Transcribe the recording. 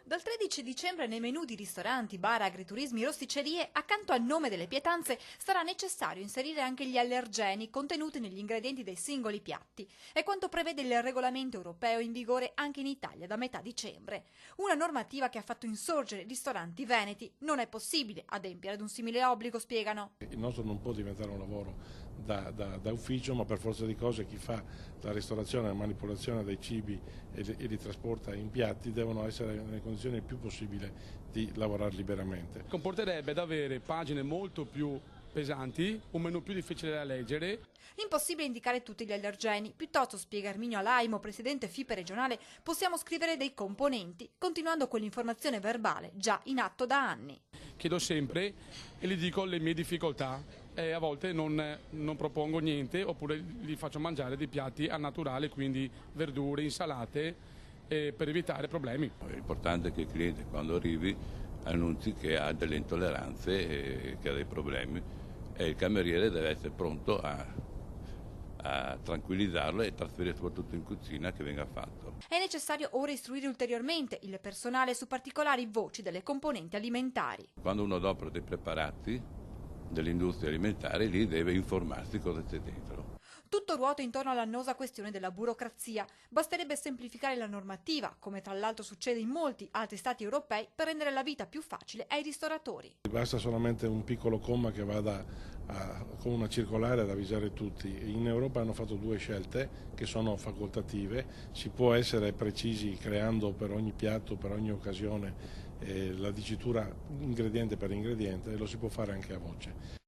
Dal 13 dicembre nei menù di ristoranti, bar, agriturismi, rosticcerie, accanto al nome delle pietanze sarà necessario inserire anche gli allergeni contenuti negli ingredienti dei singoli piatti. È quanto prevede il regolamento europeo in vigore anche in Italia da metà dicembre. Una normativa che ha fatto insorgere i ristoranti veneti. Non è possibile adempiere ad un simile obbligo, spiegano. Il nostro non può diventare un lavoro da ufficio, ma per forza di cose chi fa la ristorazione e la manipolazione dei cibi e li trasporta in piatti devono essere nelle condizioni il più possibile di lavorare liberamente. Comporterebbe ad avere pagine molto più pesanti, un menù più difficile da leggere. Impossibile indicare tutti gli allergeni, piuttosto, spiega Erminio Alaimo, presidente FIPE regionale, possiamo scrivere dei componenti, continuando con l'informazione verbale già in atto da anni. Chiedo sempre e gli dico le mie difficoltà e a volte non propongo niente oppure gli faccio mangiare dei piatti al naturale, quindi verdure, insalate, per evitare problemi. L'importante è che il cliente quando arrivi annunzi che ha delle intolleranze e che ha dei problemi e il cameriere deve essere pronto a tranquillizzarlo e trasferire soprattutto in cucina che venga fatto. È necessario ora istruire ulteriormente il personale su particolari voci delle componenti alimentari. Quando uno adopera dei preparati dell'industria alimentare, lì deve informarsi cosa c'è dentro. Tutto ruota intorno all'annosa questione della burocrazia. Basterebbe semplificare la normativa, come tra l'altro succede in molti altri stati europei, per rendere la vita più facile ai ristoratori. Basta solamente un piccolo comma che vada con una circolare ad avvisare tutti. In Europa hanno fatto due scelte che sono facoltative. Si può essere precisi creando per ogni piatto, per ogni occasione, la dicitura ingrediente per ingrediente, e lo si può fare anche a voce.